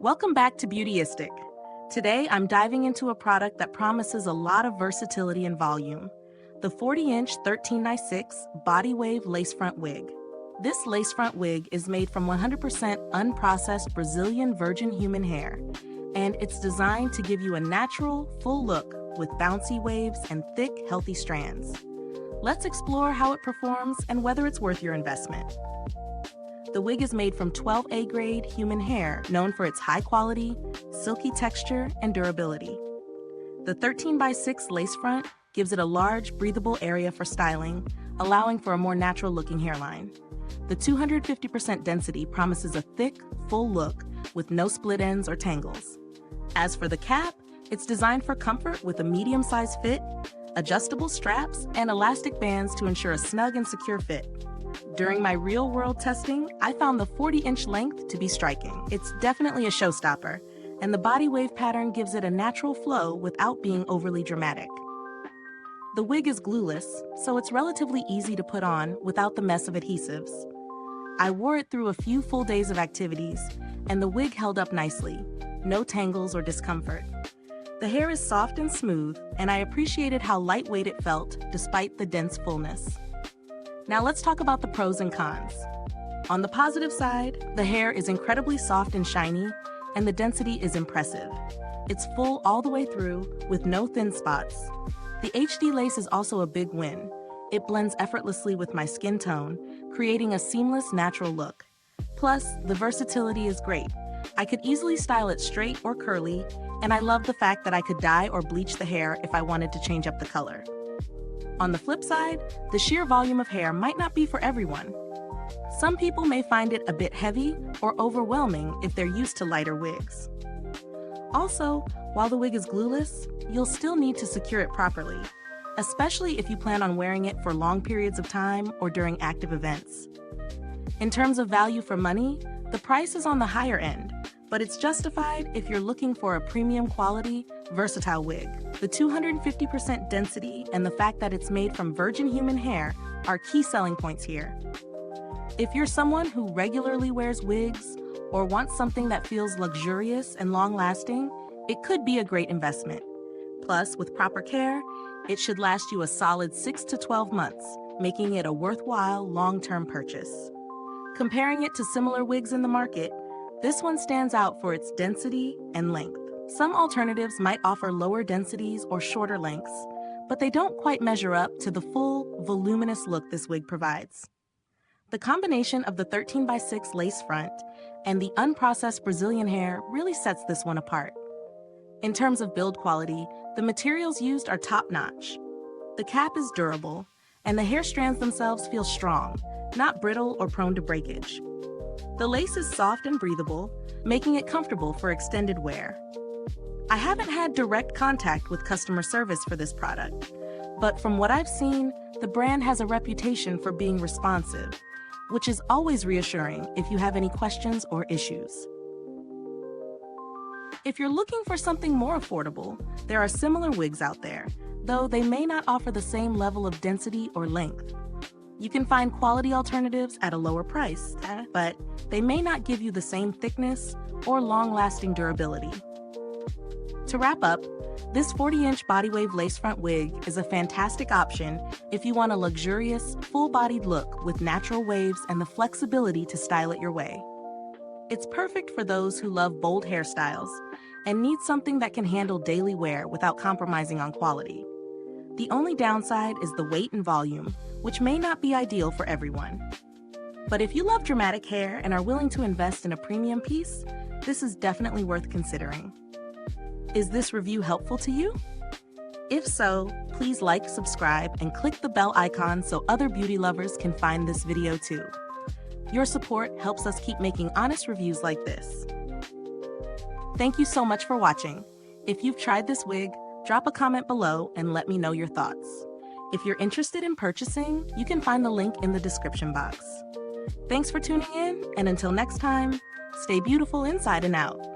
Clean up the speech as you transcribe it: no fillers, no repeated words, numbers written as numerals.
Welcome back to Beautyistic. Today, I'm diving into a product that promises a lot of versatility and volume. The 40-inch 13x6 Body Wave Lace Front Wig. This lace front wig is made from 100% unprocessed Brazilian virgin human hair, and it's designed to give you a natural, full look with bouncy waves and thick, healthy strands. Let's explore how it performs and whether it's worth your investment. The wig is made from 12A grade human hair, known for its high quality, silky texture, and durability. The 13x6 lace front gives it a large, breathable area for styling, allowing for a more natural-looking hairline. The 250% density promises a thick, full look with no split ends or tangles. As for the cap, it's designed for comfort with a medium-sized fit, adjustable straps, and elastic bands to ensure a snug and secure fit. During my real-world testing, I found the 40-inch length to be striking. It's definitely a showstopper, and the body wave pattern gives it a natural flow without being overly dramatic. The wig is glueless, so it's relatively easy to put on without the mess of adhesives. I wore it through a few full days of activities, and the wig held up nicely, no tangles or discomfort. The hair is soft and smooth, and I appreciated how lightweight it felt despite the dense fullness. Now let's talk about the pros and cons. On the positive side, the hair is incredibly soft and shiny, and the density is impressive. It's full all the way through, with no thin spots. The HD lace is also a big win. It blends effortlessly with my skin tone, creating a seamless, natural look. Plus, the versatility is great. I could easily style it straight or curly, and I love the fact that I could dye or bleach the hair if I wanted to change up the color. On the flip side, the sheer volume of hair might not be for everyone. Some people may find it a bit heavy or overwhelming if they're used to lighter wigs. Also, while the wig is glueless, you'll still need to secure it properly, especially if you plan on wearing it for long periods of time or during active events. In terms of value for money, the price is on the higher end, but it's justified if you're looking for a premium quality, versatile wig. The 250% density and the fact that it's made from virgin human hair are key selling points here. If you're someone who regularly wears wigs or wants something that feels luxurious and long-lasting, it could be a great investment. Plus, with proper care, it should last you a solid 6 to 12 months, making it a worthwhile long-term purchase. Comparing it to similar wigs in the market, this one stands out for its density and length. Some alternatives might offer lower densities or shorter lengths, but they don't quite measure up to the full, voluminous look this wig provides. The combination of the 13x6 lace front and the unprocessed Brazilian hair really sets this one apart. In terms of build quality, the materials used are top-notch. The cap is durable, and the hair strands themselves feel strong, not brittle or prone to breakage. The lace is soft and breathable, making it comfortable for extended wear. I haven't had direct contact with customer service for this product, but from what I've seen, the brand has a reputation for being responsive, which is always reassuring if you have any questions or issues. If you're looking for something more affordable, there are similar wigs out there, though they may not offer the same level of density or length. You can find quality alternatives at a lower price, but they may not give you the same thickness or long-lasting durability. To wrap up, this 40-inch body wave lace front wig is a fantastic option if you want a luxurious, full-bodied look with natural waves and the flexibility to style it your way. It's perfect for those who love bold hairstyles and need something that can handle daily wear without compromising on quality. The only downside is the weight and volume, which may not be ideal for everyone. But if you love dramatic hair and are willing to invest in a premium piece, this is definitely worth considering. Is this review helpful to you? If so, please like, subscribe, and click the bell icon so other beauty lovers can find this video too. Your support helps us keep making honest reviews like this. Thank you so much for watching. If you've tried this wig, drop a comment below and let me know your thoughts. If you're interested in purchasing, you can find the link in the description box. Thanks for tuning in, and until next time, stay beautiful inside and out.